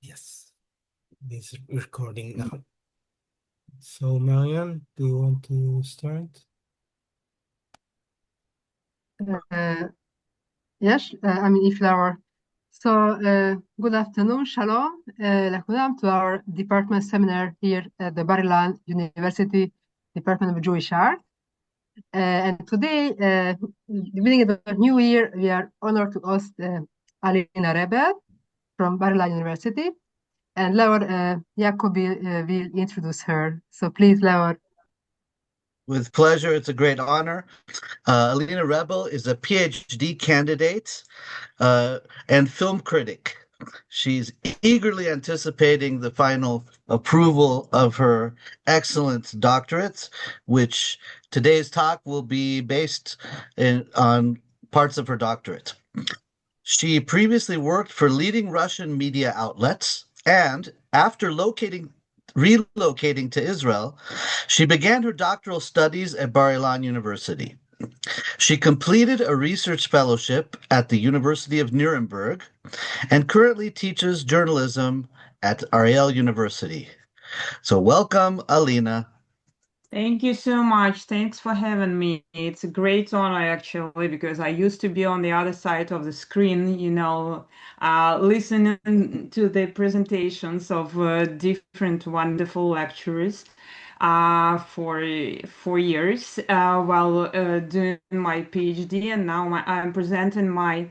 Yes, this recording now. So, Marianne, do you want to start? Yes, if Laura. So, good afternoon, shalom, לכולם, to our department seminar here at the Bar-Ilan University Department of Jewish Art. And today, beginning of the new year, we are honored to host Alina Rebel from Bar-Ilan University. And Laura Jacobi will introduce her. So please, Laura. With pleasure. It's a great honor. Alina Rebel is a PhD candidate and film critic. She's eagerly anticipating the final approval of her excellent doctorate, which today's talk will be based on parts of her doctorate. She previously worked for leading Russian media outlets, and after relocating to Israel, she began her doctoral studies at Bar-Ilan University. She completed a research fellowship at the University of Nuremberg and currently teaches journalism at Ariel University. So welcome, Alina. Thank you so much. Thanks for having me. It's a great honor, actually, because I used to be on the other side of the screen, listening to the presentations of different wonderful lecturers for 4 years while doing my PhD, and now I'm presenting my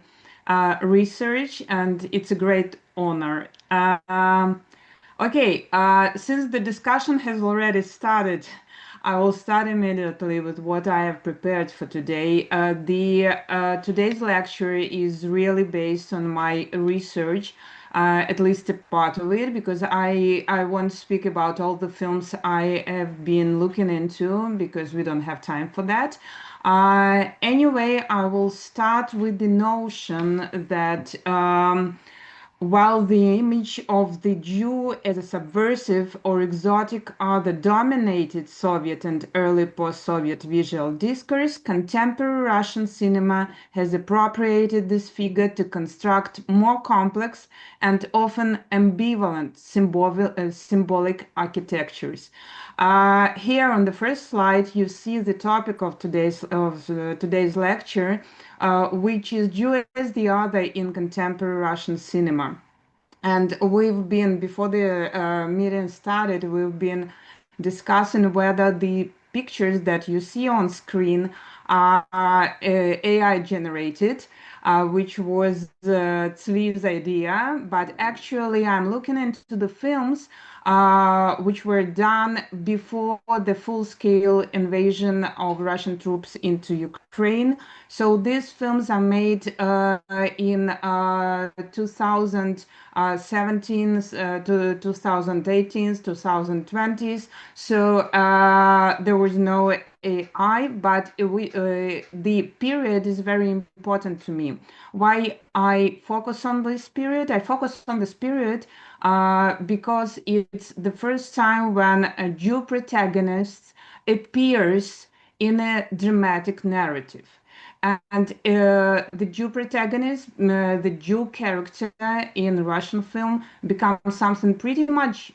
research, and it's a great honor. Okay, since the discussion has already started, I will start immediately with what I have prepared for today. Today's lecture is really based on my research, at least a part of it, because I won't speak about all the films I have been looking into, because we don't have time for that. Anyway, I will start with the notion that while the image of the Jew as a subversive or exotic are the dominated Soviet and early post-Soviet visual discourse, contemporary Russian cinema has appropriated this figure to construct more complex and often ambivalent symbolic architectures. Here on the first slide, you see the topic of today's lecture, which is Jew as the other in contemporary Russian cinema. And before the meeting started, we've been discussing whether the pictures that you see on screen are AI generated, which was Tzvi's idea, but actually I'm looking into the films which were done before the full-scale invasion of Russian troops into Ukraine. So these films are made in 2017 to 2018, 2020s. So there was no AI, but the period is very important to me. Why I focus on this period? I focus on this period because it's the first time when a Jew protagonist appears in a dramatic narrative. And the Jew protagonist, the Jew character in Russian film becomes something pretty much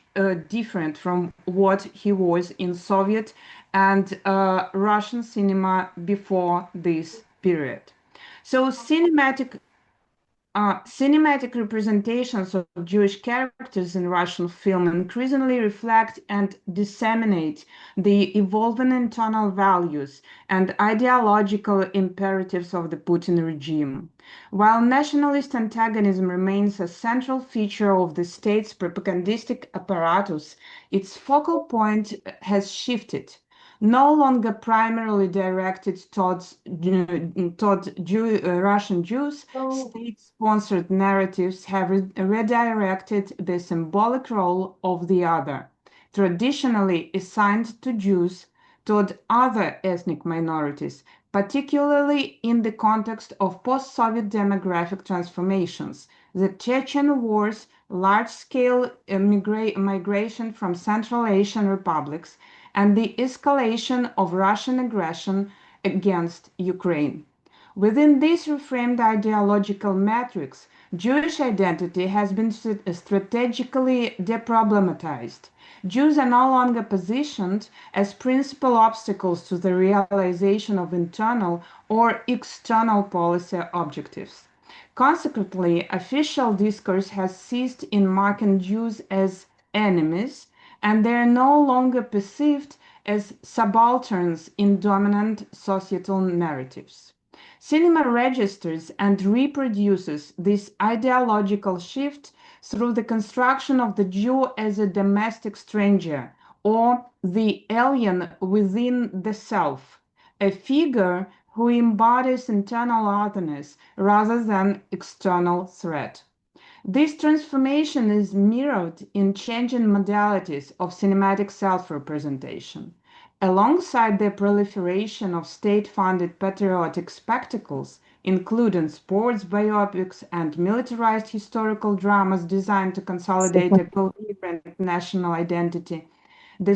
different from what he was in Soviet and Russian cinema before this period. So cinematic representations of Jewish characters in Russian film increasingly reflect and disseminate the evolving internal values and ideological imperatives of the Putin regime. While nationalist antagonism remains a central feature of the state's propagandistic apparatus, its focal point has shifted. No longer primarily directed towards Russian Jews, state-sponsored narratives have redirected the symbolic role of the other, traditionally assigned to Jews, toward other ethnic minorities, particularly in the context of post-Soviet demographic transformations, the Chechen Wars, large-scale migration from Central Asian republics, and the escalation of Russian aggression against Ukraine. Within this reframed ideological matrix, Jewish identity has been strategically deproblematized. Jews are no longer positioned as principal obstacles to the realization of internal or external policy objectives. Consequently, official discourse has ceased in marking Jews as enemies, and they are no longer perceived as subalterns in dominant societal narratives. Cinema registers and reproduces this ideological shift through the construction of the Jew as a domestic stranger or the alien within the self, a figure who embodies internal otherness rather than external threat. This transformation is mirrored in changing modalities of cinematic self-representation. Alongside the proliferation of state-funded patriotic spectacles, including sports biopics and militarized historical dramas designed to consolidate a coherent national identity, the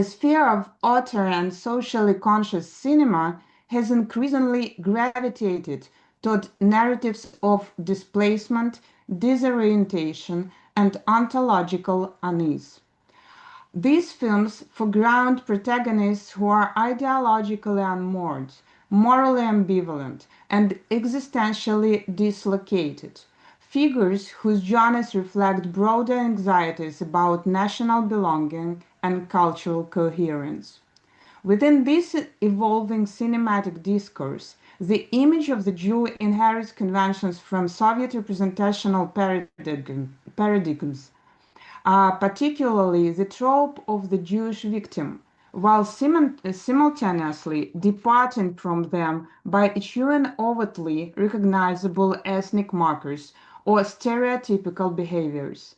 sphere of auteur and socially conscious cinema has increasingly gravitated toward narratives of displacement, disorientation, and ontological unease. These films foreground protagonists who are ideologically unmoored, morally ambivalent, and existentially dislocated, figures whose journeys reflect broader anxieties about national belonging and cultural coherence. Within this evolving cinematic discourse, the image of the Jew inherits conventions from Soviet representational paradigms, particularly the trope of the Jewish victim, while simultaneously departing from them by eschewing overtly recognizable ethnic markers or stereotypical behaviors.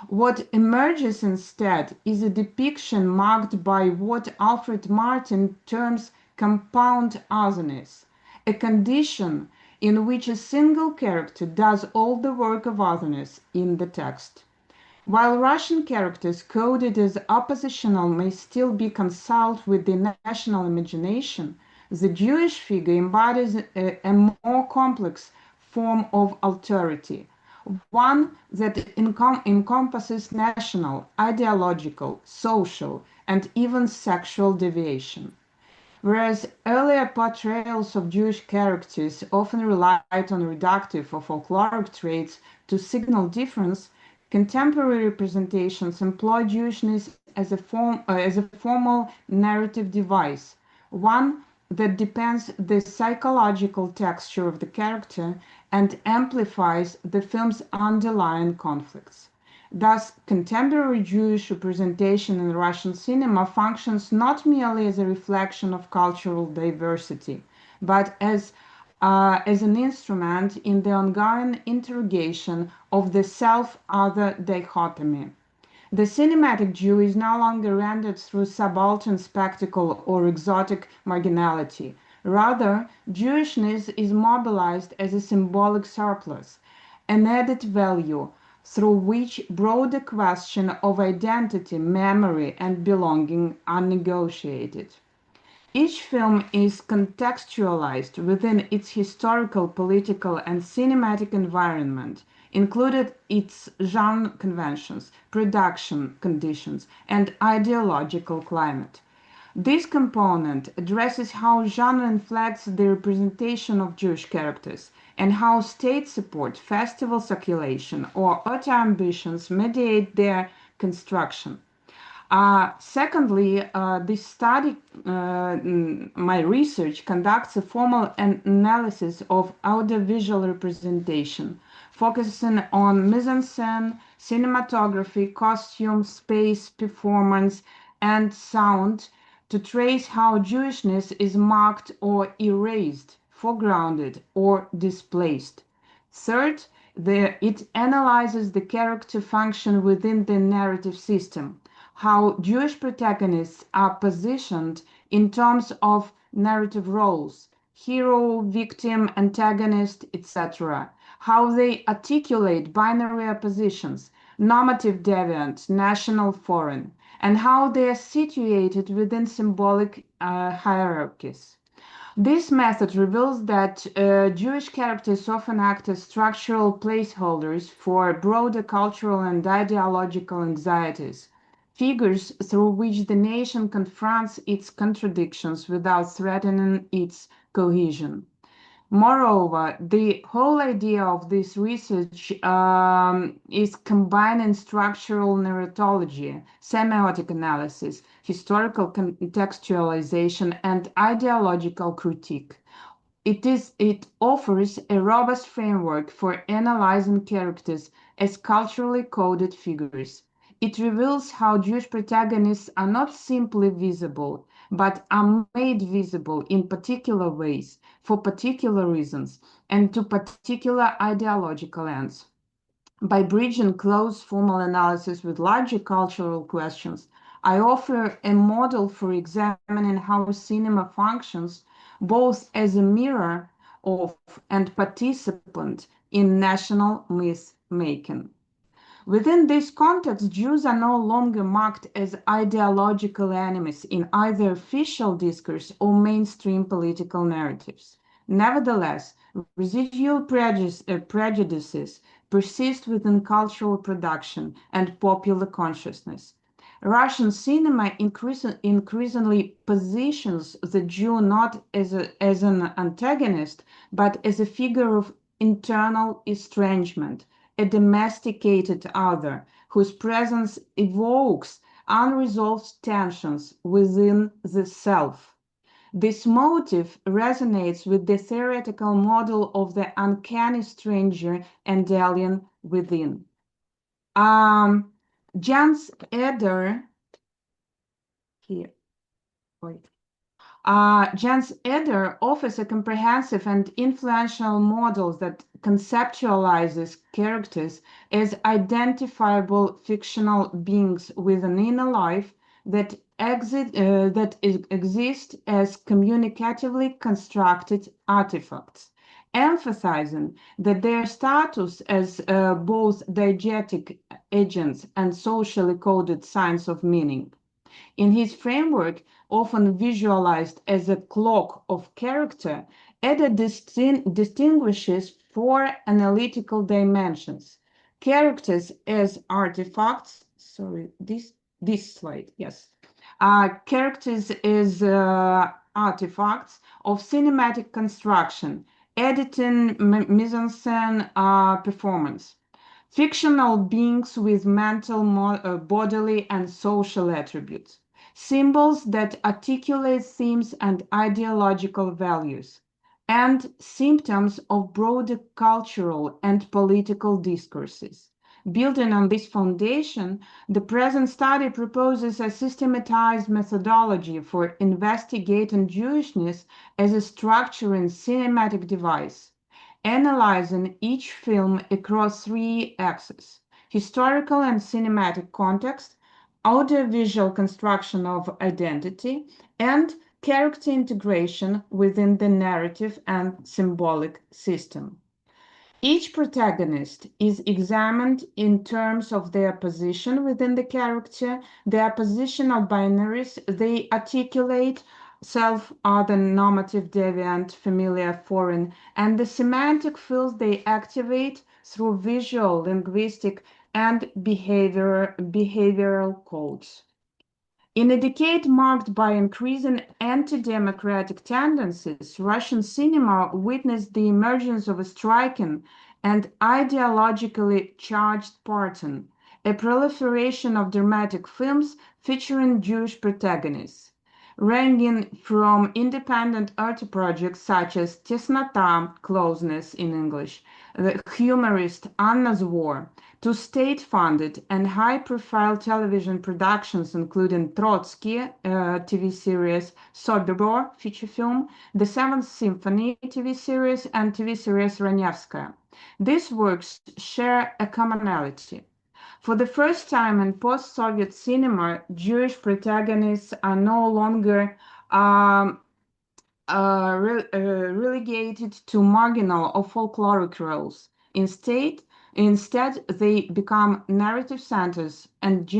What emerges instead is a depiction marked by what Alfred Martin terms compound otherness, a condition in which a single character does all the work of otherness in the text. While Russian characters coded as oppositional may still be consoled with the national imagination, the Jewish figure embodies a more complex form of alterity, one that encompasses national, ideological, social, and even sexual deviation. Whereas earlier portrayals of Jewish characters often relied on reductive or folkloric traits to signal difference, contemporary representations employ Jewishness as a formal narrative device, one that depends the psychological texture of the character and amplifies the film's underlying conflicts. Thus, contemporary Jewish representation in Russian cinema functions not merely as a reflection of cultural diversity, but as an instrument in the ongoing interrogation of the self-other dichotomy. The cinematic Jew is no longer rendered through subaltern spectacle or exotic marginality. Rather, Jewishness is mobilized as a symbolic surplus, an added value through which broader question of identity, memory, and belonging are negotiated. Each film is contextualized within its historical, political, and cinematic environment, including its genre conventions, production conditions, and ideological climate. This component addresses how genre inflects the representation of Jewish characters and how state support, festival circulation, or auteur ambitions mediate their construction. Secondly, this study, my research, conducts a formal analysis of audiovisual representation, focusing on mise-en-scène, cinematography, costume, space, performance, and sound to trace how Jewishness is marked or erased, foregrounded, or displaced. Third, it analyzes the character function within the narrative system, how Jewish protagonists are positioned in terms of narrative roles, hero, victim, antagonist, etc., how they articulate binary oppositions, normative deviant, national, foreign, and how they are situated within symbolic hierarchies. This method reveals that Jewish characters often act as structural placeholders for broader cultural and ideological anxieties, figures through which the nation confronts its contradictions without threatening its cohesion. Moreover, the whole idea of this research is combining structural narratology, semiotic analysis, historical contextualization, and ideological critique. It offers a robust framework for analyzing characters as culturally coded figures. It reveals how Jewish protagonists are not simply visible, but are made visible in particular ways, for particular reasons, and to particular ideological ends. By bridging close formal analysis with larger cultural questions, I offer a model for examining how cinema functions both as a mirror of and participant in national myth-making. Within this context, Jews are no longer marked as ideological enemies in either official discourse or mainstream political narratives. Nevertheless, residual prejudices persist within cultural production and popular consciousness. Russian cinema increasingly positions the Jew not as an antagonist, but as a figure of internal estrangement, a domesticated other whose presence evokes unresolved tensions within the self. This motive resonates with the theoretical model of the uncanny stranger and alien within. Jans Eder, here, wait. Jans Eder offers a comprehensive and influential model that conceptualizes characters as identifiable fictional beings with an inner life that exist as communicatively constructed artifacts, emphasizing that their status as both diegetic agents and socially coded signs of meaning. In his framework, often visualized as a clock of character, Eder distinguishes four analytical dimensions. Characters as artifacts, sorry, this slide, yes. Characters as artifacts of cinematic construction, editing, mise-en-scène, performance. Fictional beings with mental, bodily, and social attributes. Symbols that articulate themes and ideological values. And symptoms of broader cultural and political discourses. Building on this foundation, the present study proposes a systematized methodology for investigating Jewishness as a structuring cinematic device, analyzing each film across three axes: historical and cinematic context, audiovisual construction of identity, and character integration within the narrative and symbolic system. Each protagonist is examined in terms of their position within the character, their positional binaries they articulate, self, other, normative, deviant, familiar, foreign, and the semantic fields they activate through visual, linguistic, and behavioral codes. In a decade marked by increasing anti-democratic tendencies, Russian cinema witnessed the emergence of a striking and ideologically charged pattern, a proliferation of dramatic films featuring Jewish protagonists, ranging from independent art projects such as Tesnota, Closeness in English, the humorist Anna's War, to state-funded and high-profile television productions including Trotsky TV series, Sobibor feature film, the Seventh Symphony TV series, and TV series Ranevskaya. These works share a commonality. For the first time in post-Soviet cinema, Jewish protagonists are no longer relegated to marginal or folkloric roles. Instead, they become narrative centers and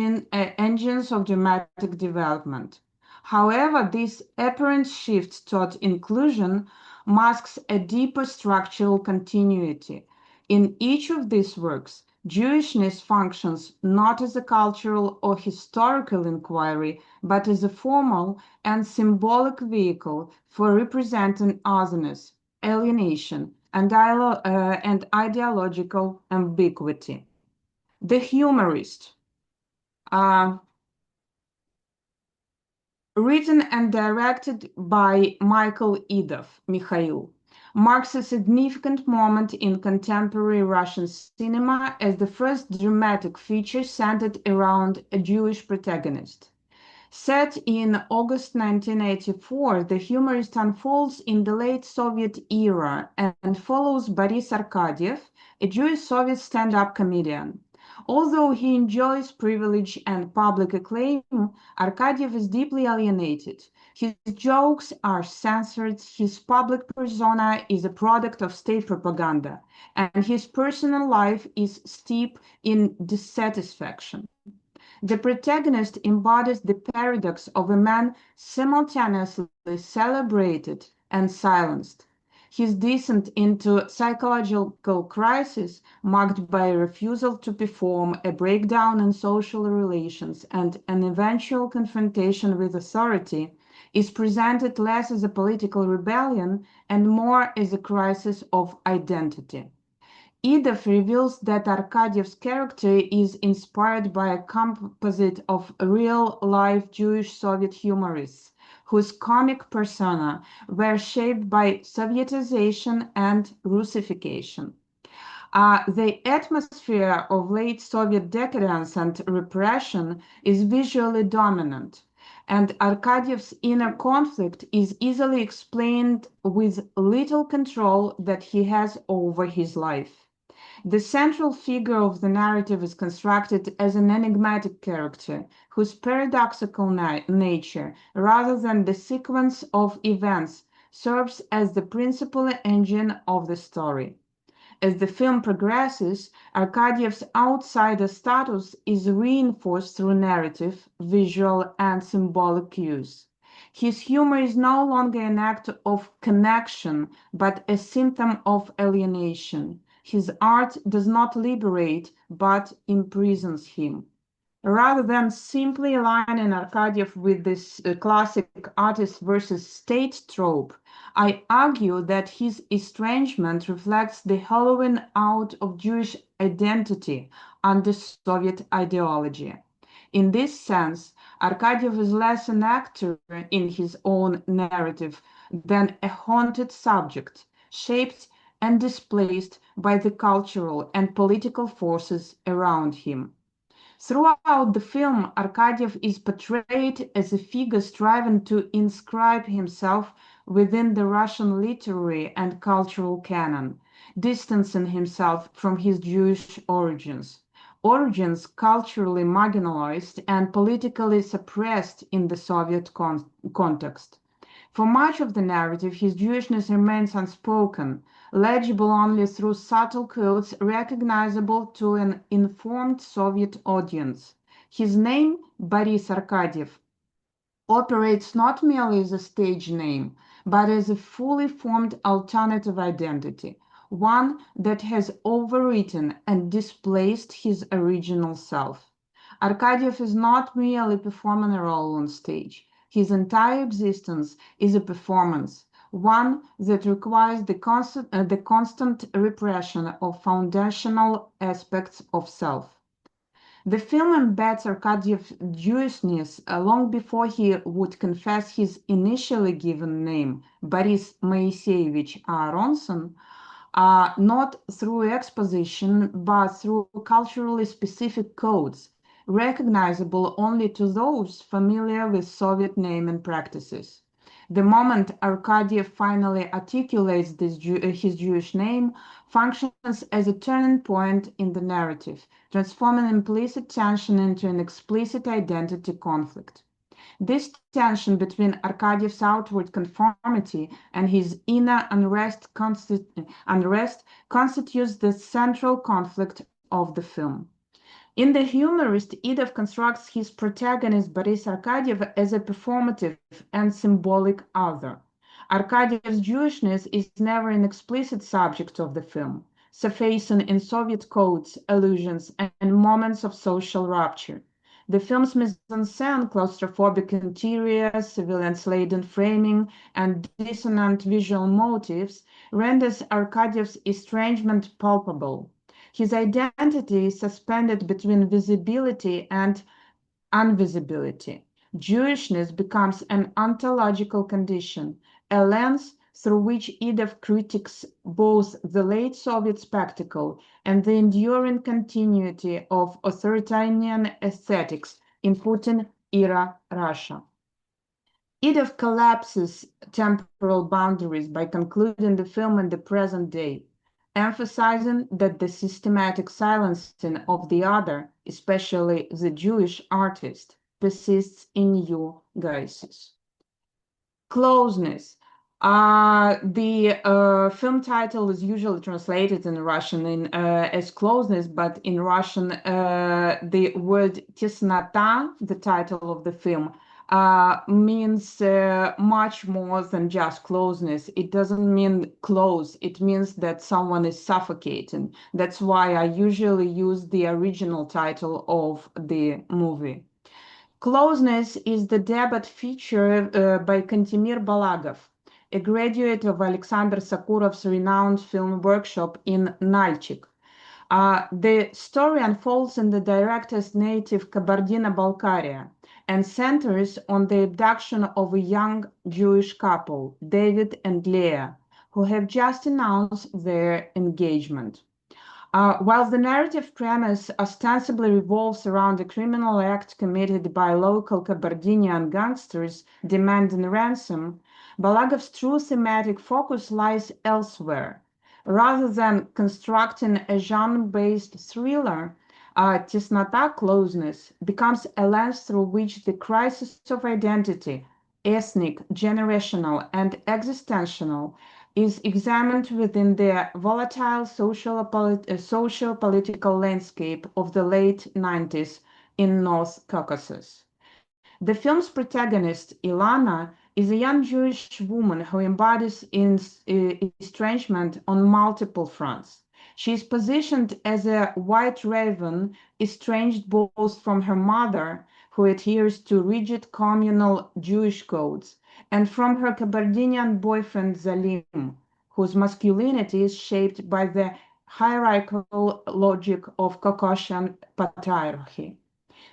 engines of dramatic development. However, this apparent shift toward inclusion masks a deeper structural continuity. In each of these works, Jewishness functions not as a cultural or historical inquiry, but as a formal and symbolic vehicle for representing otherness, alienation, and ideological ambiguity. The Humorist, written and directed by Mikhail, marks a significant moment in contemporary Russian cinema as the first dramatic feature centered around a Jewish protagonist. Set in August 1984, The Humorist unfolds in the late Soviet era and follows Boris Arkadiev, a Jewish Soviet stand-up comedian. Although he enjoys privilege and public acclaim, Arkadiev is deeply alienated. His jokes are censored, his public persona is a product of state propaganda, and his personal life is steeped in dissatisfaction. The protagonist embodies the paradox of a man simultaneously celebrated and silenced. His descent into psychological crisis, marked by a refusal to perform, a breakdown in social relations, and an eventual confrontation with authority, is presented less as a political rebellion and more as a crisis of identity. Idov reveals that Arkadiev's character is inspired by a composite of real-life Jewish Soviet humorists, whose comic persona were shaped by Sovietization and Russification. The atmosphere of late Soviet decadence and repression is visually dominant, and Arkadiev's inner conflict is easily explained with little control that he has over his life. The central figure of the narrative is constructed as an enigmatic character, whose paradoxical nature, rather than the sequence of events, serves as the principal engine of the story. As the film progresses, Arkadiev's outsider status is reinforced through narrative, visual, and symbolic cues. His humor is no longer an act of connection, but a symptom of alienation. His art does not liberate, but imprisons him. Rather than simply aligning Arkadiev with this classic artist versus state trope, I argue that his estrangement reflects the hollowing out of Jewish identity under Soviet ideology. In this sense, Arkadiev is less an actor in his own narrative than a haunted subject, shaped and displaced by the cultural and political forces around him. Throughout the film, Arkadiev is portrayed as a figure striving to inscribe himself within the Russian literary and cultural canon, distancing himself from his Jewish origins culturally marginalized and politically suppressed in the Soviet context. For much of the narrative, his Jewishness remains unspoken, legible only through subtle codes recognizable to an informed Soviet audience. His name, Boris Arkadiev, operates not merely as a stage name, but as a fully formed alternative identity, one that has overwritten and displaced his original self. Arkadiev is not merely performing a role on stage. His entire existence is a performance, one that requires the constant repression of foundational aspects of self. The film embeds Arkadiev's Jewishness long before he would confess his initially given name, Boris Moiseyevich Aronson, not through exposition, but through culturally specific codes, recognizable only to those familiar with Soviet naming practices. The moment Arkadiev finally articulates his Jewish name functions as a turning point in the narrative, transforming implicit tension into an explicit identity conflict. This tension between Arkadiev's outward conformity and his inner unrest constitutes the central conflict of the film. In The Humorist, Idov constructs his protagonist Boris Arkadiev as a performative and symbolic other. Arkadiev's Jewishness is never an explicit subject of the film, surfacing in Soviet codes, allusions, and moments of social rupture. The film's mise-en-scène, claustrophobic interiors, civilian-laden framing, and dissonant visual motifs renders Arkadiev's estrangement palpable. His identity is suspended between visibility and invisibility. Jewishness becomes an ontological condition, a lens through which Idov critiques both the late Soviet spectacle and the enduring continuity of authoritarian aesthetics in Putin-era Russia. Idov collapses temporal boundaries by concluding the film in the present day, emphasizing that the systematic silencing of the other, especially the Jewish artist, persists in new guises. Closeness. The film title is usually translated in Russian as Closeness, but in Russian the word Tesnota, the title of the film, means much more than just closeness. It doesn't mean close. It means that someone is suffocating. That's why I usually use the original title of the movie. Closeness is the debut feature by Kantemir Balagov, a graduate of Alexander Sakurov's renowned film workshop in Nalchik. The story unfolds in the director's native Kabardino-Balkaria and centers on the abduction of a young Jewish couple, David and Leah, who have just announced their engagement. While the narrative premise ostensibly revolves around a criminal act committed by local Kabardinian gangsters demanding ransom, Balagov's true thematic focus lies elsewhere. Rather than constructing a genre-based thriller, Tesnota, Closeness, becomes a lens through which the crisis of identity, ethnic, generational, and existential, is examined within the volatile socio-political landscape of the late 90s in North Caucasus. The film's protagonist, Alina, is a young Jewish woman who embodies estrangement on multiple fronts. She is positioned as a white raven, estranged both from her mother, who adheres to rigid communal Jewish codes, and from her Kabardinian boyfriend Zalim, whose masculinity is shaped by the hierarchical logic of Caucasian patriarchy.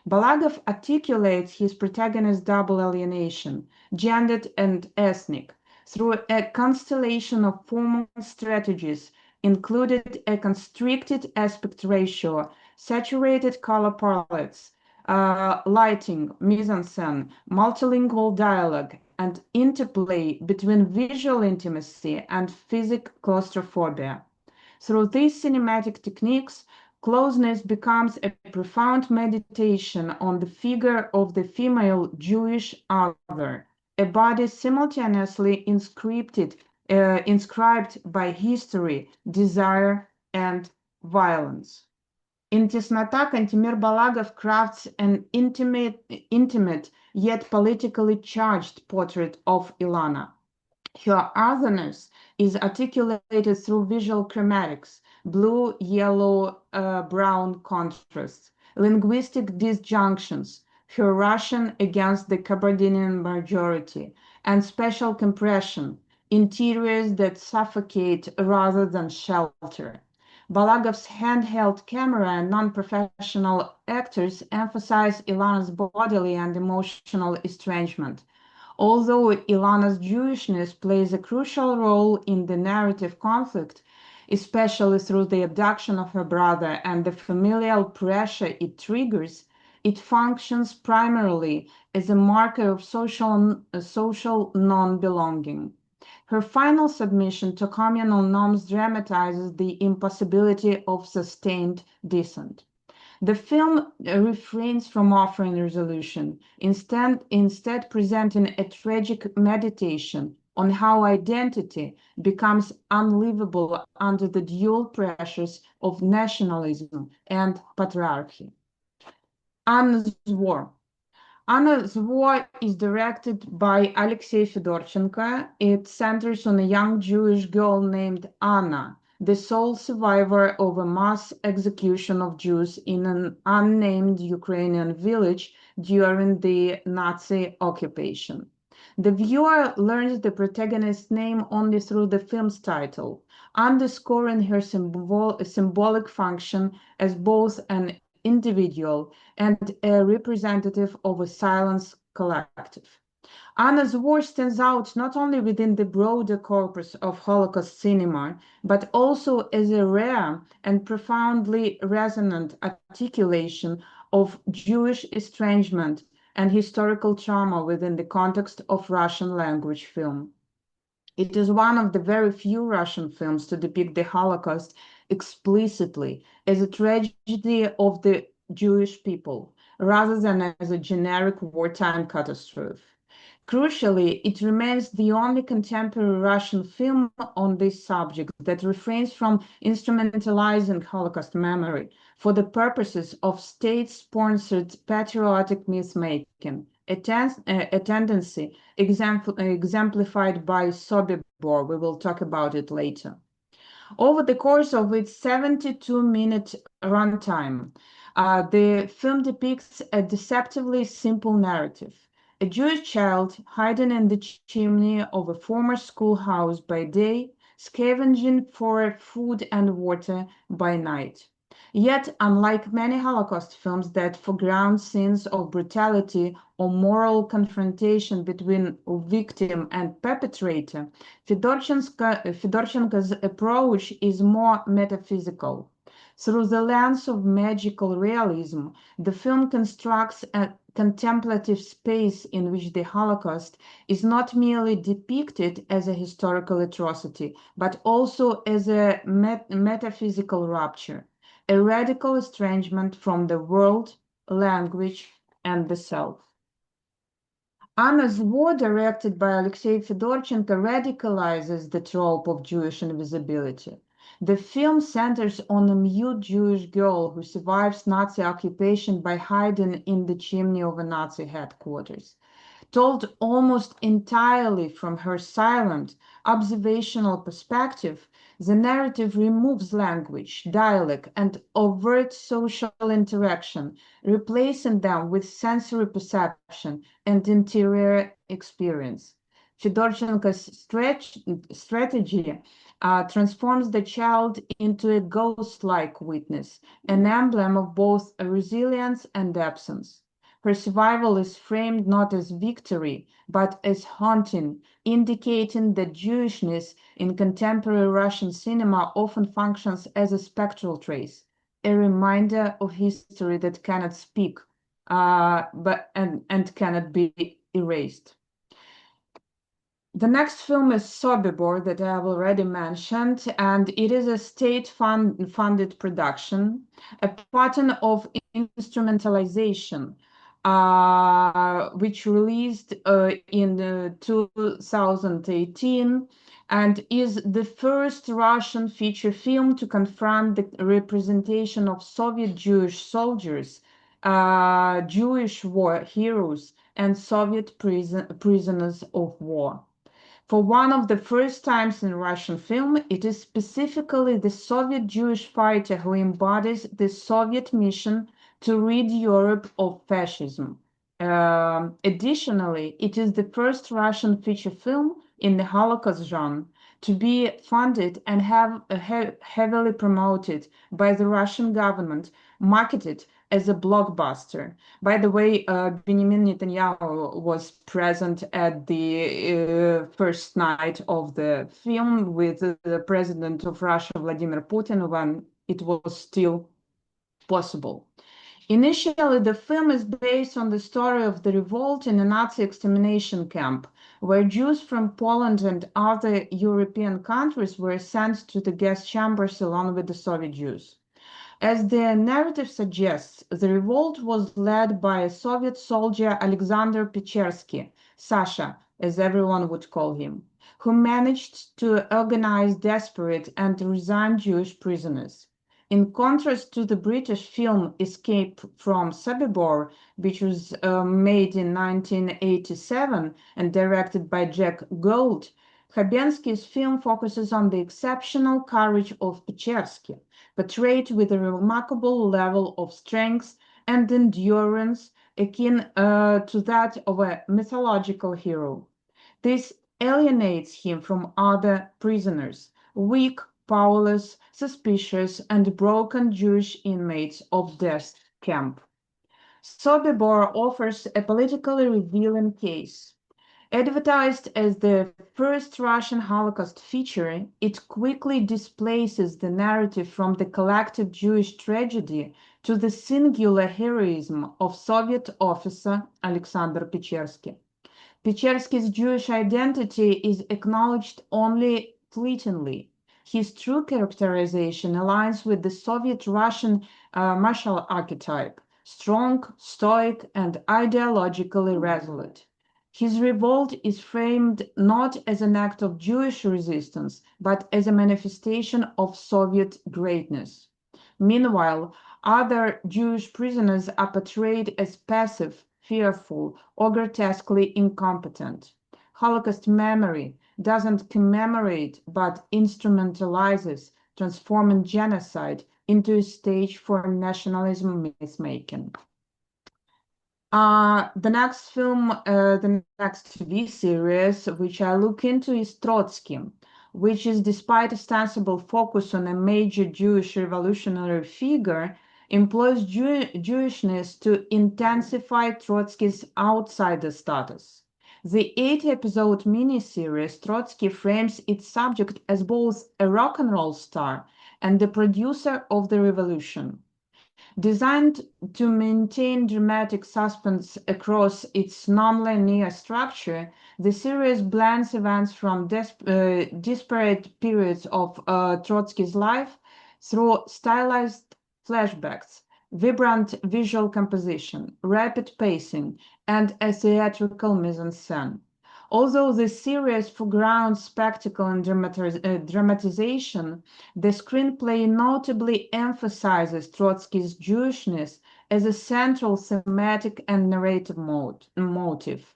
Balagov articulates his protagonist's double alienation, gendered and ethnic, through a constellation of formal strategies, included a constricted aspect ratio, saturated color palettes, lighting, mise-en-scène, multilingual dialogue, and interplay between visual intimacy and physical claustrophobia. Through these cinematic techniques, Closeness becomes a profound meditation on the figure of the female Jewish other, a body simultaneously inscribed by history, desire, and violence. In Tesnota, Kantemir Balagov crafts an intimate yet politically charged portrait of Alina. Her otherness is articulated through visual chromatics, blue, yellow, brown contrasts, linguistic disjunctions, her Russian against the Kabardinian majority, and special compression, interiors that suffocate rather than shelter. Balagov's handheld camera and non-professional actors emphasize Alina's bodily and emotional estrangement. Although Alina's Jewishness plays a crucial role in the narrative conflict, especially through the abduction of her brother and the familial pressure it triggers, it functions primarily as a marker of social non-belonging. Her final submission to communal norms dramatizes the impossibility of sustained dissent. The film refrains from offering resolution, instead presenting a tragic meditation on how identity becomes unlivable under the dual pressures of nationalism and patriarchy. Anna's War. Anna's War is directed by Alexei Fedorchenko. It centers on a young Jewish girl named Anna, the sole survivor of a mass execution of Jews in an unnamed Ukrainian village during the Nazi occupation. The viewer learns the protagonist's name only through the film's title, underscoring her symbolic function as both an individual and a representative of a silent collective. Anna's War stands out not only within the broader corpus of Holocaust cinema, but also as a rare and profoundly resonant articulation of Jewish estrangement and historical trauma within the context of Russian language film. It is one of the very few Russian films to depict the Holocaust explicitly as a tragedy of the Jewish people, rather than as a generic wartime catastrophe. Crucially, it remains the only contemporary Russian film on this subject that refrains from instrumentalizing Holocaust memory for the purposes of state-sponsored patriotic myth-making, a tendency exemplified by Sobibor. We will talk about it later. Over the course of its 72-minute runtime, the film depicts a deceptively simple narrative. A Jewish child hiding in the chimney of a former schoolhouse by day, scavenging for food and water by night. Yet, unlike many Holocaust films that foreground scenes of brutality or moral confrontation between victim and perpetrator, Fedorchenko's approach is more metaphysical. Through the lens of magical realism, the film constructs a contemplative space in which the Holocaust is not merely depicted as a historical atrocity, but also as a metaphysical rupture, a radical estrangement from the world, language, and the self. Anna's War, directed by Alexei Fedorchenko, radicalizes the trope of Jewish invisibility. The film centers on a mute Jewish girl who survives Nazi occupation by hiding in the chimney of a Nazi headquarters. Told almost entirely from her silent, observational perspective, the narrative removes language, dialect, and overt social interaction, replacing them with sensory perception and interior experience. Fedorchenko's strategy transforms the child into a ghost-like witness, an emblem of both resilience and absence. Her survival is framed not as victory, but as haunting, indicating that Jewishness in contemporary Russian cinema often functions as a spectral trace, a reminder of history that cannot speak, and cannot be erased. The next film is Sobibor, that I have already mentioned, and it is a state-funded production, a pattern of instrumentalization, which released in 2018 and is the first Russian feature film to confront the representation of Soviet Jewish soldiers, Jewish war heroes, and Soviet prisoners of war. For one of the first times in Russian film, it is specifically the Soviet Jewish fighter who embodies the Soviet mission to rid Europe of fascism. Additionally, it is the first Russian feature film in the Holocaust genre to be funded and heavily promoted by the Russian government, marketed as a blockbuster. By the way, Benjamin Netanyahu was present at the first night of the film with the president of Russia, Vladimir Putin, when it was still possible. Initially, the film is based on the story of the revolt in a Nazi extermination camp, where Jews from Poland and other European countries were sent to the gas chambers along with the Soviet Jews. As the narrative suggests, the revolt was led by a Soviet soldier, Alexander Pechersky, Sasha, as everyone would call him, who managed to organize desperate and resigned Jewish prisoners. In contrast to the British film Escape from Sobibor, which was made in 1987 and directed by Jack Gould, Chabensky's film focuses on the exceptional courage of Pechersky, portrayed with a remarkable level of strength and endurance akin to that of a mythological hero. This alienates him from other prisoners, weak, powerless, suspicious, and broken Jewish inmates of death camp. Sobibor offers a politically revealing case. Advertised as the first Russian Holocaust feature, it quickly displaces the narrative from the collective Jewish tragedy to the singular heroism of Soviet officer Alexander Pechersky. Pechersky's Jewish identity is acknowledged only fleetingly. His true characterization aligns with the Soviet-Russian martial archetype, strong, stoic, and ideologically resolute. His revolt is framed not as an act of Jewish resistance, but as a manifestation of Soviet greatness. Meanwhile, other Jewish prisoners are portrayed as passive, fearful, or grotesquely incompetent. Holocaust memory doesn't commemorate but instrumentalizes, transforming genocide into a stage for nationalism myth-making. The next film, the next TV series, which I look into is Trotsky, which is, despite ostensible focus on a major Jewish revolutionary figure, employs Jewishness to intensify Trotsky's outsider status. The 8-episode miniseries Trotsky frames its subject as both a rock and roll star and the producer of the revolution. Designed to maintain dramatic suspense across its non-linear structure, the series blends events from disparate periods of Trotsky's life through stylized flashbacks, vibrant visual composition, rapid pacing, and a theatrical mise-en-scène. Although the series foregrounds spectacle and dramatization, the screenplay notably emphasizes Trotsky's Jewishness as a central thematic and narrative motive.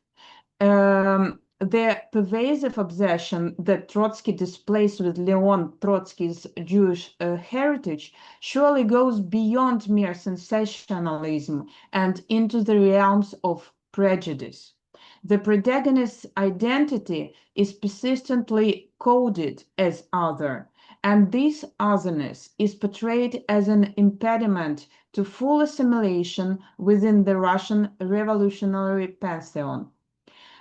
The pervasive obsession that Trotsky displays with Leon Trotsky's Jewish heritage surely goes beyond mere sensationalism and into the realms of prejudice. The protagonist's identity is persistently coded as other, and this otherness is portrayed as an impediment to full assimilation within the Russian revolutionary pantheon.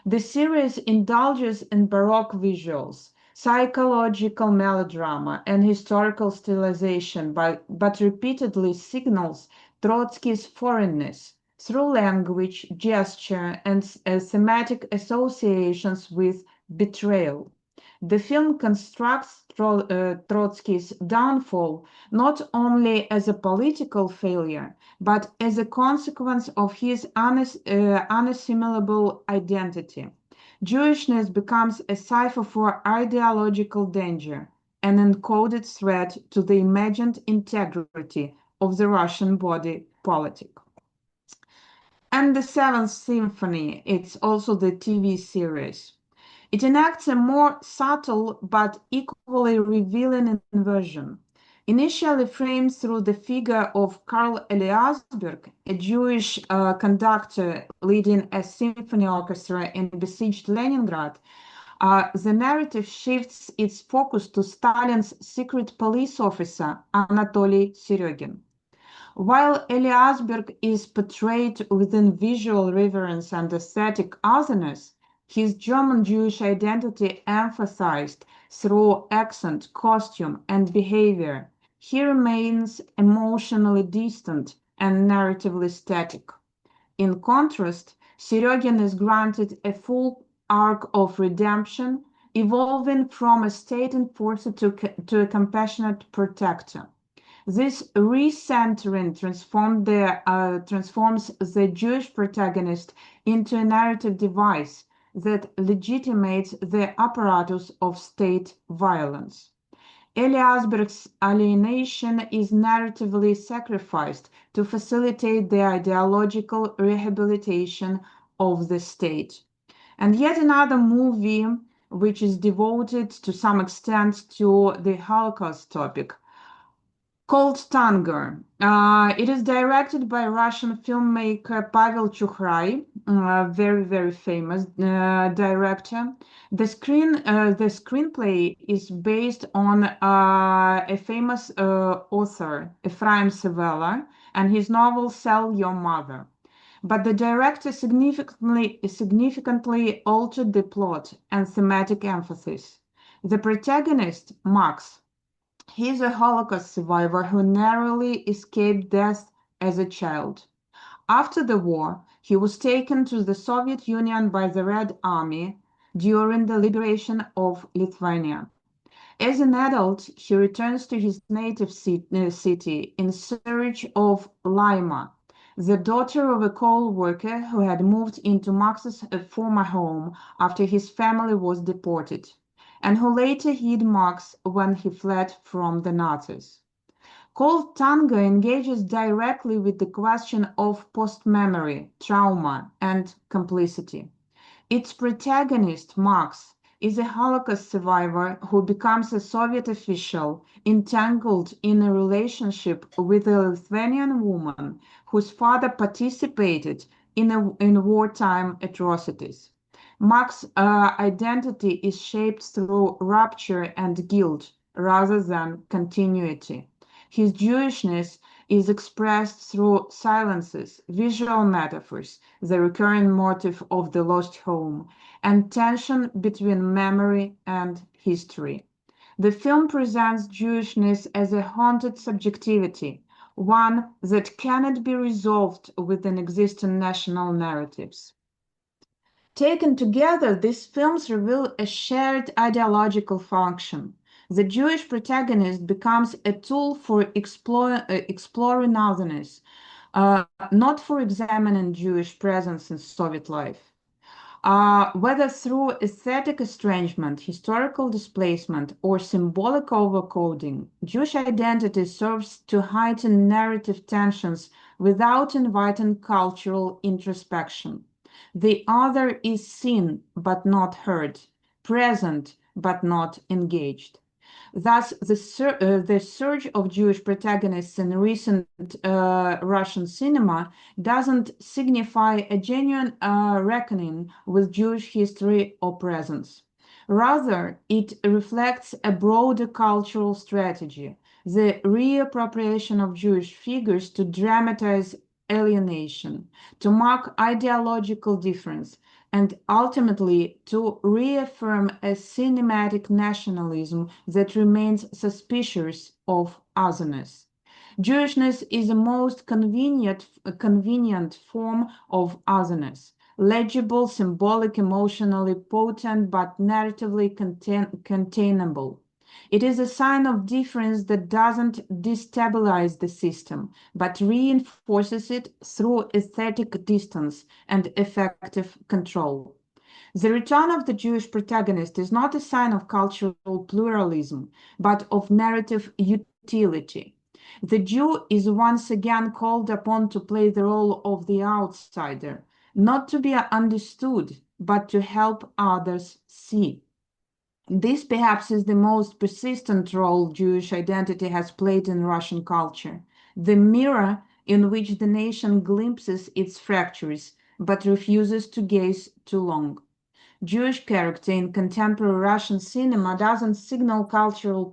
The series indulges in Baroque visuals, psychological melodrama, and historical stylization, but repeatedly signals Trotsky's foreignness through language, gesture, and thematic associations with betrayal. The film constructs Trotsky's downfall not only as a political failure, but as a consequence of his unassimilable identity. Jewishness becomes a cipher for ideological danger, an encoded threat to the imagined integrity of the Russian body politic. And the Seventh Symphony, it's also the TV series. It enacts a more subtle but equally revealing inversion. Initially framed through the figure of Karl Eliasberg, a Jewish conductor leading a symphony orchestra in besieged Leningrad, the narrative shifts its focus to Stalin's secret police officer, Anatoly Serygin. While Eliasberg is portrayed within visual reverence and aesthetic otherness, his German Jewish identity emphasized through accent, costume, and behavior, he remains emotionally distant and narratively static. In contrast, Serygin is granted a full arc of redemption, evolving from a state enforcer to a compassionate protector. This recentering transforms the Jewish protagonist into a narrative device that legitimates the apparatus of state violence. Asberg's alienation is narratively sacrificed to facilitate the ideological rehabilitation of the state. And yet another movie which is devoted to some extent to the Holocaust topic, called Tango. It is directed by Russian filmmaker Pavel Chukhrai, very, very famous director. The screenplay is based on a famous author, Ephraim Sevela, and his novel Sell Your Mother. But the director significantly altered the plot and thematic emphasis. The protagonist, Max, he is a Holocaust survivor who narrowly escaped death as a child. After the war, he was taken to the Soviet Union by the Red Army during the liberation of Lithuania. As an adult, he returns to his native city in search of Laima, the daughter of a coal worker who had moved into Max's former home after his family was deported, and who later hid Max when he fled from the Nazis. Called Tango engages directly with the question of post-memory, trauma, and complicity. Its protagonist, Max, is a Holocaust survivor who becomes a Soviet official entangled in a relationship with a Lithuanian woman whose father participated in wartime atrocities. Max's identity is shaped through rupture and guilt rather than continuity. His Jewishness is expressed through silences, visual metaphors, the recurring motif of the lost home, and tension between memory and history. The film presents Jewishness as a haunted subjectivity, one that cannot be resolved within existing national narratives. Taken together, these films reveal a shared ideological function. The Jewish protagonist becomes a tool for exploring otherness, not for examining Jewish presence in Soviet life. Whether through aesthetic estrangement, historical displacement, or symbolic overcoding, Jewish identity serves to heighten narrative tensions without inviting cultural introspection. The other is seen but not heard, present but not engaged. Thus, the surge of Jewish protagonists in recent Russian cinema doesn't signify a genuine reckoning with Jewish history or presence. Rather, it reflects a broader cultural strategy, the reappropriation of Jewish figures to dramatize alienation, to mark ideological difference, and ultimately to reaffirm a cinematic nationalism that remains suspicious of otherness. Jewishness is the most convenient form of otherness, legible, symbolic, emotionally potent, but narratively containable. It is a sign of difference that doesn't destabilize the system, but reinforces it through aesthetic distance and effective control. The return of the Jewish protagonist is not a sign of cultural pluralism, but of narrative utility. The Jew is once again called upon to play the role of the outsider, not to be understood, but to help others see. This perhaps is the most persistent role Jewish identity has played in Russian culture, the mirror in which the nation glimpses its fractures, but refuses to gaze too long. Jewish character in contemporary Russian cinema doesn't signal cultural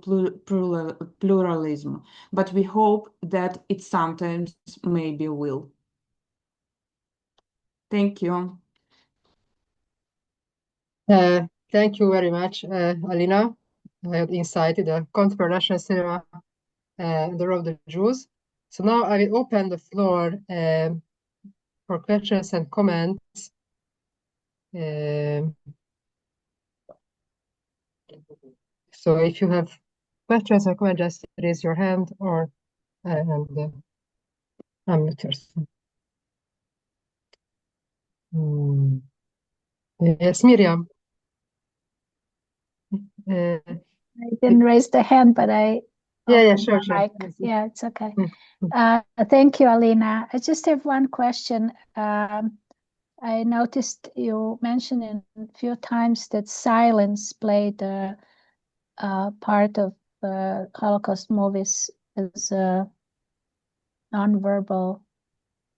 pluralism, but we hope that it sometimes maybe will. Thank you. Thank you very much, Alina. I had insight in the contemporary Russian cinema and the role of the Jews. So now I will open the floor for questions and comments. So if you have questions or comments, just raise your hand or unmute yourself. Yes, Miriam. I didn't raise the hand, but I Yeah, opened sure, the sure. mic. Yes, yes. Yeah, it's okay. Mm. Thank you, Alina. I just have one question. I noticed you mentioned in a few times that silence played a part of Holocaust movies as a nonverbal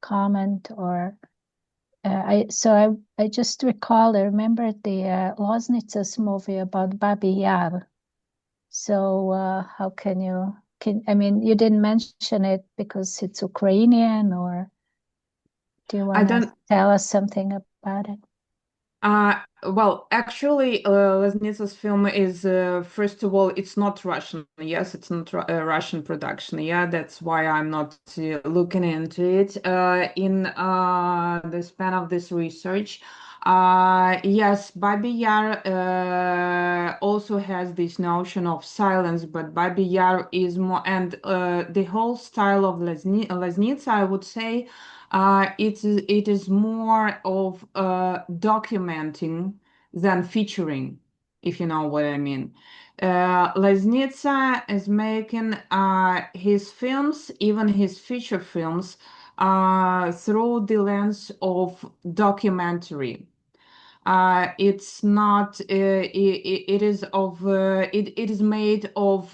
comment, or I just recall, I remember the Loznitsa's movie about Babi Yar. So how can you, I mean, you didn't mention it because it's Ukrainian, or do you want to tell us something about it? Well, actually, Loznitsa's film is, first of all, it's not Russian. Yes, it's not a Russian production. Yeah, that's why I'm not looking into it. In the span of this research, yes, Babi Yar also has this notion of silence, but Babi Yar is more, and the whole style of Loznitsa, I would say, it is more of documenting than featuring, if you know what I mean. Loznitsa is making his films, even his feature films, through the lens of documentary. It's not. It is made of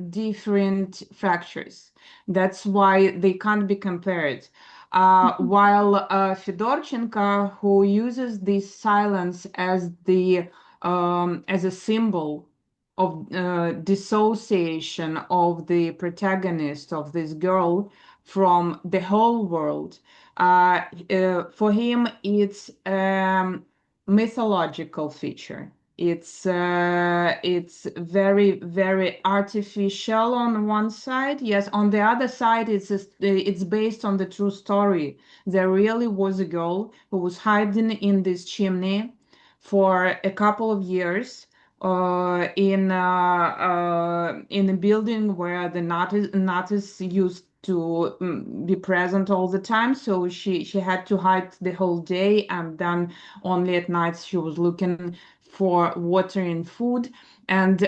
different fractures. That's why they can't be compared. While Fedorchenko, who uses this silence as a symbol of dissociation of the protagonist, of this girl, from the whole world, for him it's mythological feature. It's very, very artificial on one side. Yes, on the other side, it's based on the true story. There really was a girl who was hiding in this chimney for a couple of years in a building where the Nazis used to be present all the time. So she had to hide the whole day, and then only at night she was looking for water and food. And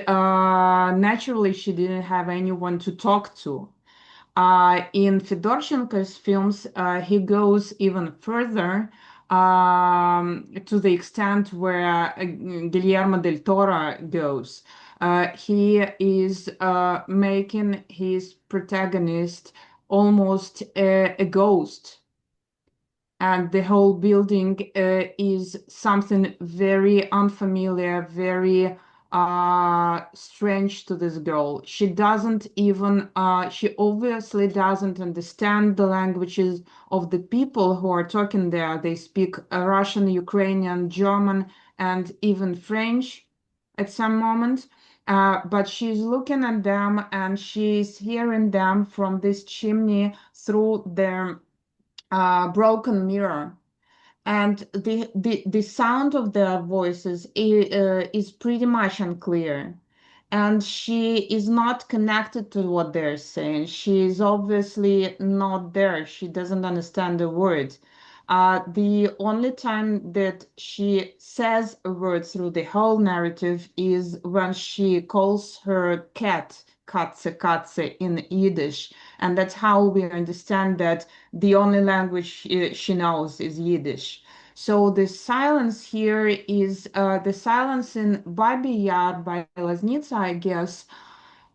naturally, she didn't have anyone to talk to. In Fedorchenko's films, he goes even further, to the extent where Guillermo del Toro goes. He is making his protagonist almost a ghost. And the whole building is something very unfamiliar, very strange to this girl. She doesn't even, she obviously doesn't understand the languages of the people who are talking there. They speak Russian, Ukrainian, German, and even French at some moment. But she's looking at them and she's hearing them from this chimney through their broken mirror. And the sound of their voices is pretty much unclear, and she is not connected to what they're saying. She is obviously not there. She doesn't understand the words. The only time that she says a word through the whole narrative is when she calls her cat katze katze in Yiddish, and that's how we understand that the only language she knows is Yiddish. So the silence here is the silence in Babi Yar by Loznitsa, I guess,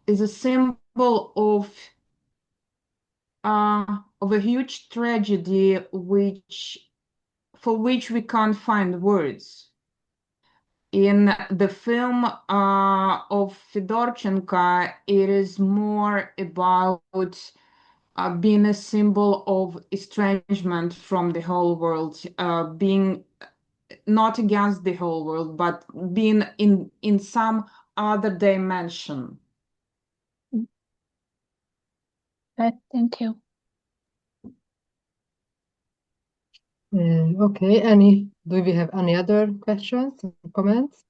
is a symbol of a huge tragedy for which we can't find words. In the film of Fedorchenko, it is more about being a symbol of estrangement from the whole world, being not against the whole world, but being in some other dimension. Thank you. Okay, do we have any other questions or comments?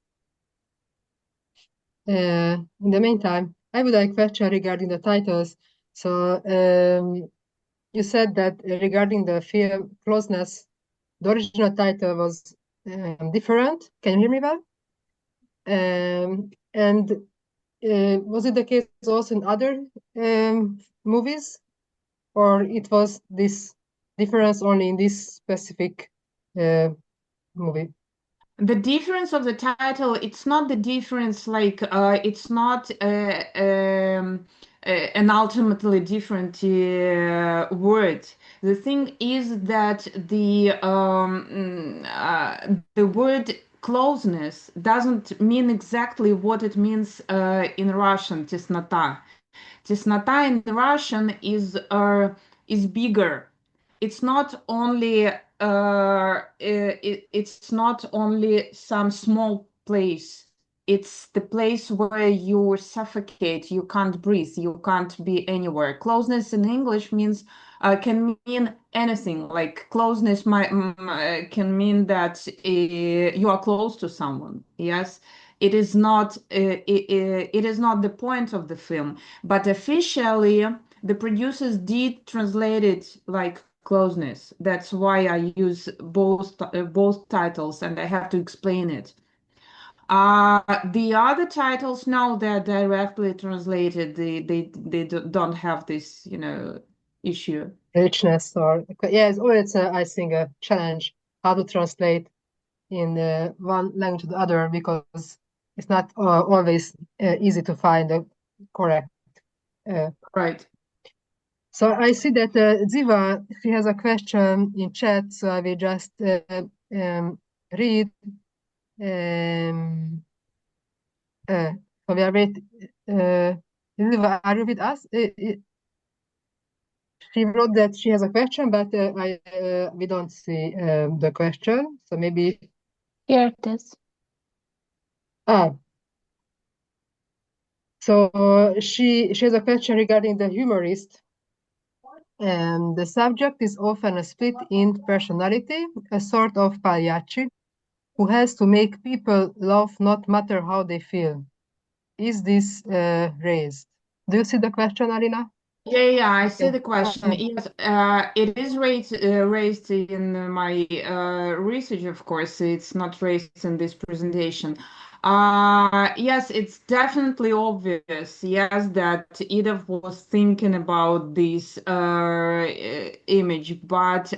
In the meantime, I would like a question regarding the titles. So you said that regarding the film Closeness, the original title was different. Can you hear me well? And was it the case also in other movies, or it was this difference only in this specific movie? The difference of the title, it's not the difference like it's not an ultimately different word. The thing is that the word closeness doesn't mean exactly what it means in Russian, Tesnota. Tesnota in Russian is bigger. It's not only it's not only some small place. It's the place where you suffocate, you can't breathe, you can't be anywhere. Closeness in English means can mean anything. Like closeness can mean that you are close to someone. Yes, it is not. It is not the point of the film, but officially the producers did translate it like closeness. That's why I use both titles, and I have to explain it. The other titles now they're directly translated. They don't have this, issue. Richness, or yes, or it's I think a challenge how to translate in one language to the other, because it's not always easy to find the correct. Right. So I see that Ziva, she has a question in chat, so I will just read. So we are waiting. Ziva, are you with us? She wrote that she has a question, but we don't see the question. So maybe Here it is. So she has a question regarding the humorist. The subject is often a split-in personality, a sort of pagliacci, who has to make people laugh not matter how they feel. Is this raised? Do you see the question, Alina? Yeah, I see Okay. the question. Yes, it is raised in my research, of course. It's not raised in this presentation. Yes, it's definitely obvious, yes, that Edith was thinking about this image, but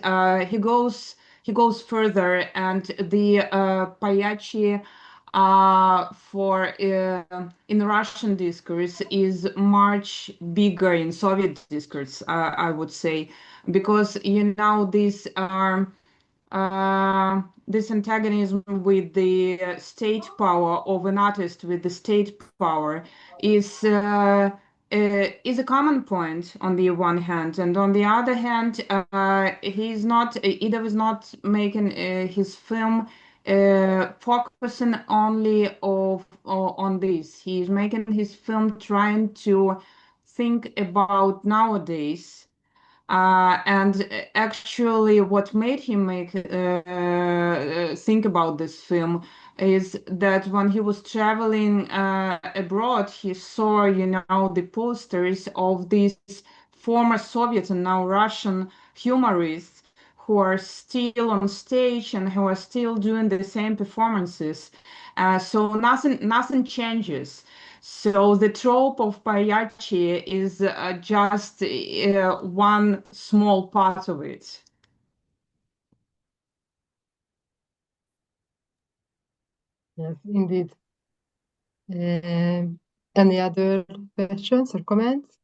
he goes further, and the pagliacci for in Russian discourse is much bigger in Soviet discourse, I would say, because this antagonism with the state power of an artist with the state power is a common point on the one hand, and on the other hand, Idov is not making his film focusing only on this. He's making his film trying to think about nowadays. And actually, what made him think about this film is that when he was traveling abroad, he saw, the posters of these former Soviet and now Russian humorists who are still on stage and who are still doing the same performances. So nothing changes. So the trope of pagliacci is just one small part of it. Yes, indeed. Any other questions or comments?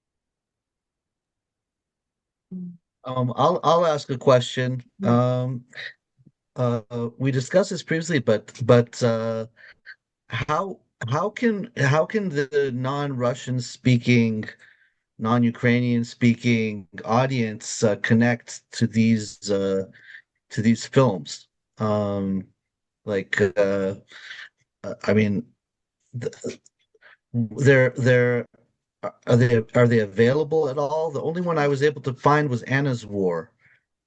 I'll ask a question. We discussed this previously, but how can the non-Russian speaking, non-Ukrainian speaking audience connect to these films? I mean, they're are they available at all? The only one I was able to find was Anna's War,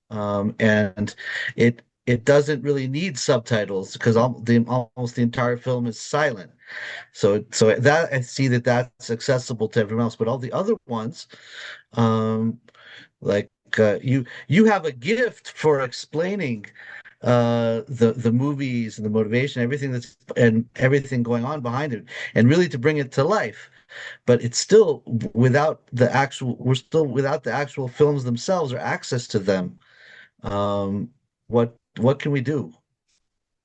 and it doesn't really need subtitles because almost the entire film is silent. So that I see that's accessible to everyone else, but all the other ones, like you have a gift for explaining the movies and the motivation, everything going on behind it, and really to bring it to life. But it's still we're still without the actual films themselves or access to them. What can we do?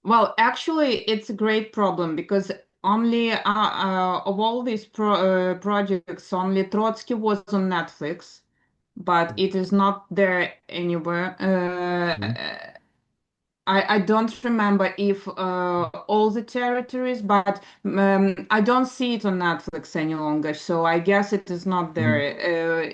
Well, actually, it's a great problem because only of all these projects, only Trotsky was on Netflix, but it is not there anywhere. I don't remember if all the territories, but I don't see it on Netflix any longer. So I guess it is not there,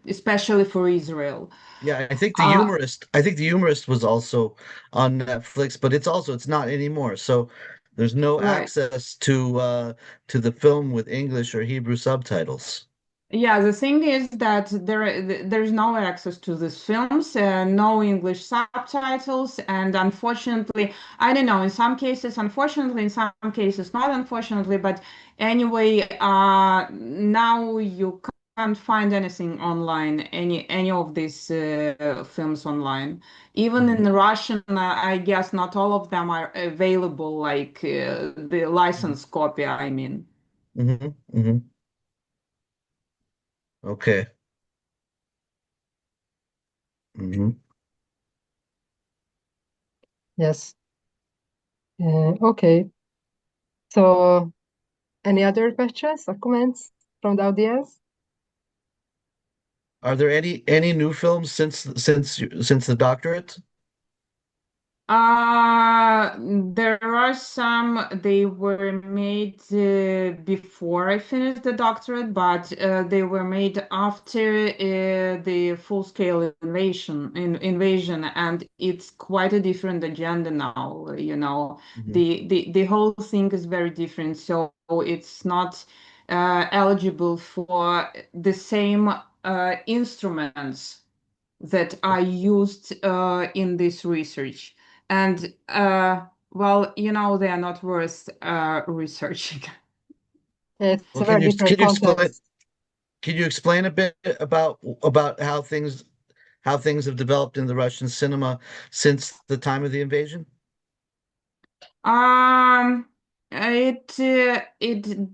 especially for Israel. Yeah, I think the humorist was also on Netflix, but it's not anymore. So there's no Right. access to the film with English or Hebrew subtitles. Yeah, the thing is that there's no access to these films, no English subtitles, and unfortunately, I don't know, in some cases, unfortunately, in some cases, not unfortunately, but anyway, now you can't find anything online, any of these films online. Even in Russian, I guess not all of them are available, like the licensed copy, I mean. Okay. Yes. Okay. So, any other questions or comments from the audience? Are there any new films since the doctorate? There are some, they were made before I finished the doctorate, but they were made after the full-scale invasion, and it's quite a different agenda now, you know. The whole thing is very different, so it's not eligible for the same instruments that are used in this research. And well, you know, they are not worth researching. It's Well, a very different context. Can you explain a bit about how things have developed in the Russian cinema since the time of the invasion? It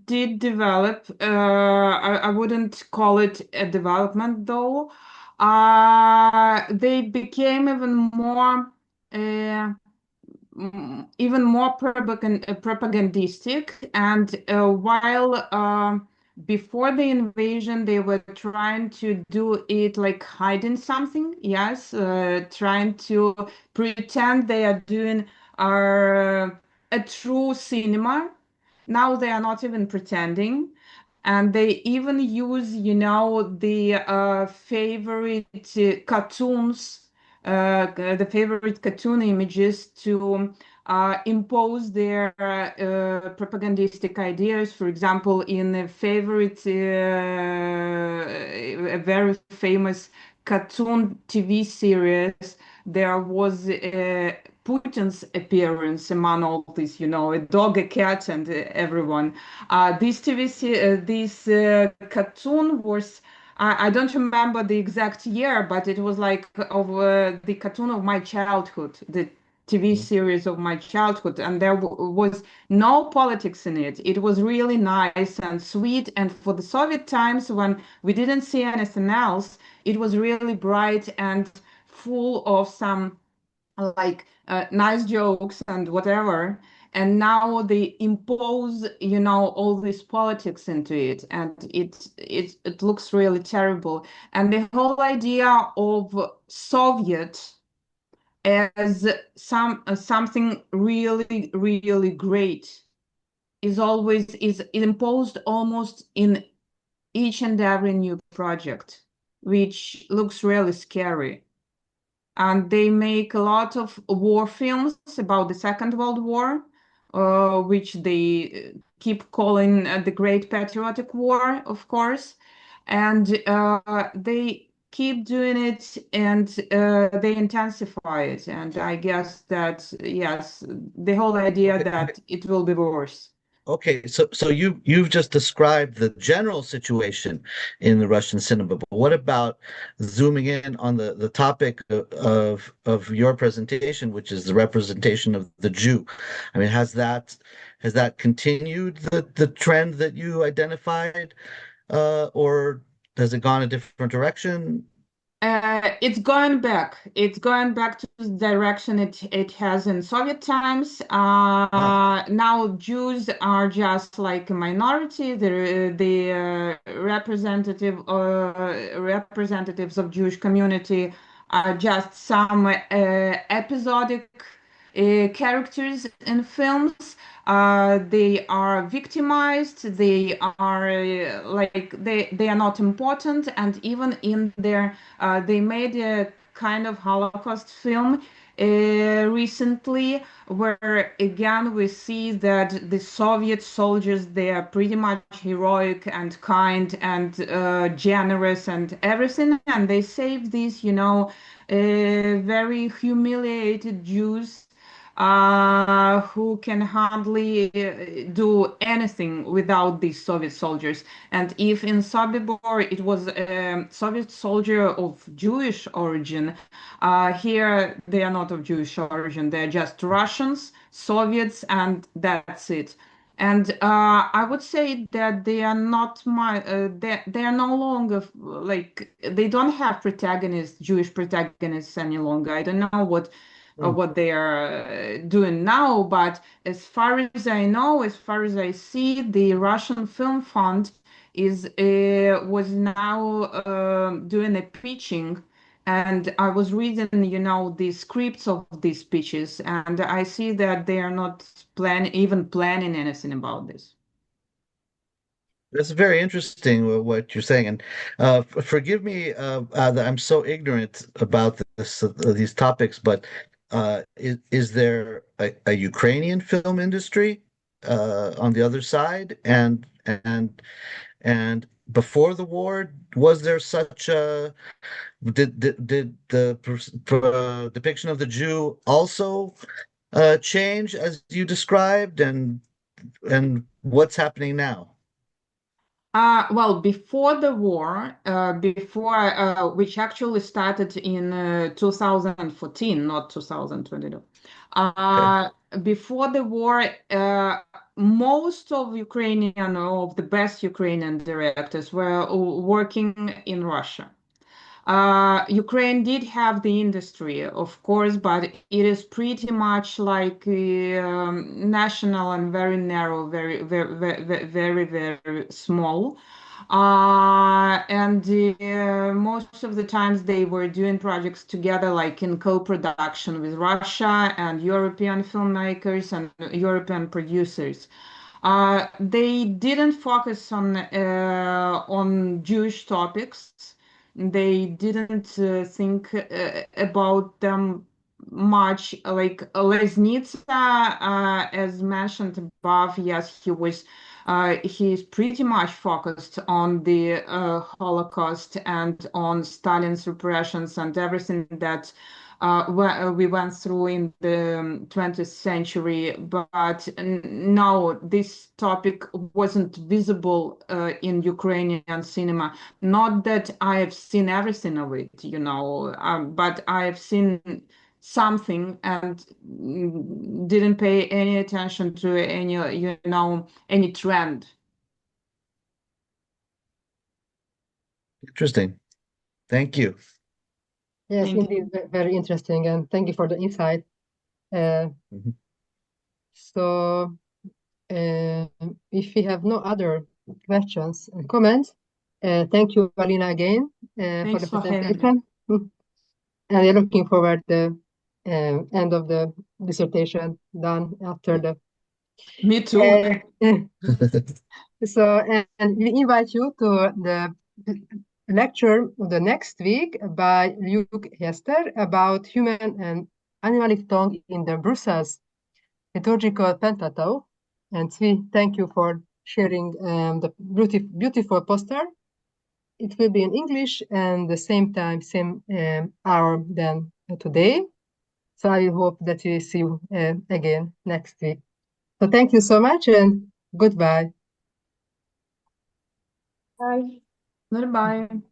did develop. I wouldn't call it a development though. They became even more propagandistic, and while before the invasion they were trying to do it like hiding something, yes, trying to pretend they are doing a true cinema. Now they are not even pretending, and they even use, you know, the favorite cartoons, the favorite cartoon images to impose their propagandistic ideas. For example, in a favorite, a very famous cartoon TV series, there was Putin's appearance among all this, you know, a dog, a cat, and everyone. This cartoon was, I don't remember the exact year, but it was like of the cartoon of my childhood, the TV series of my childhood, and there was no politics in it. It was really nice and sweet, and for the Soviet times when we didn't see anything else, it was really bright and full of some like nice jokes and whatever. And now they impose, you know, all this politics into it, and it looks really terrible. And the whole idea of Soviet as something really, really great is imposed almost in each and every new project, which looks really scary. And they make a lot of war films about the Second World War, which they keep calling the Great Patriotic War, of course. And they keep doing it, and they intensify it. And I guess that, yes, the whole idea that it will be worse. Okay, so you've just described the general situation in the Russian cinema, but what about zooming in on the topic of your presentation, which is the representation of the Jew? I mean, has that continued the trend that you identified, or has it gone a different direction? It's going back. It's going back to the direction it has in Soviet times. Now Jews are just like a minority. The representatives of Jewish community are just some episodic characters in films. They are victimized. They are they are not important, and even in their they made a kind of Holocaust film recently, where again we see that the Soviet soldiers, they are pretty much heroic and kind and generous and everything, and they save these, very humiliated Jews who can hardly do anything without these Soviet soldiers. And if in Sobibor it was a Soviet soldier of Jewish origin, here they are not of Jewish origin. They're just Russians, Soviets, and that's it. And I would say that they are not they are no longer they don't have protagonists, Jewish protagonists any longer. I don't know what they are doing now, but as far as I know, as far as I see, the Russian Film Fund was now doing a pitching, and I was reading, the scripts of these pitches, and I see that they are not even planning anything about this. That's very interesting what you're saying, and forgive me that I'm so ignorant about these topics, but is there a Ukrainian film industry on the other side, and before the war, was there such a did the depiction of the Jew also change as you described, and what's happening now? Well, before the war, which actually started in 2014, not 2022. Okay. Before the war, most of the best Ukrainian directors were working in Russia. Ukraine did have the industry, of course, but it is pretty much like national and very narrow, very, very, very, very, very small. And most of the times they were doing projects together, like in co-production with Russia and European filmmakers and European producers. They didn't focus on Jewish topics. They didn't think about them much. Like Lesnitsa, as mentioned above, yes, he's pretty much focused on the Holocaust and on Stalin's repressions and everything that we went through in the 20th century, but no, this topic wasn't visible in Ukrainian cinema. Not that I have seen everything of it, but I have seen something and didn't pay any attention to any trend. Interesting. Thank you. Yes, Thank you. indeed, very interesting, and thank you for the insight. So, if we have no other questions and comments, thank you, Alina, again for Thanks the for having me. presentation. And we're looking forward to the end of the dissertation done after the. Me too. So, and we invite you to the lecture the next week by Luke Hester about human and animalic tongue in the Brussels liturgical Pentateuch. And we thank you for sharing the beautiful poster. It will be in English and the same time, same hour than today. So I hope that we see you again next week. So thank you so much, and Goodbye. Bye. Goodbye.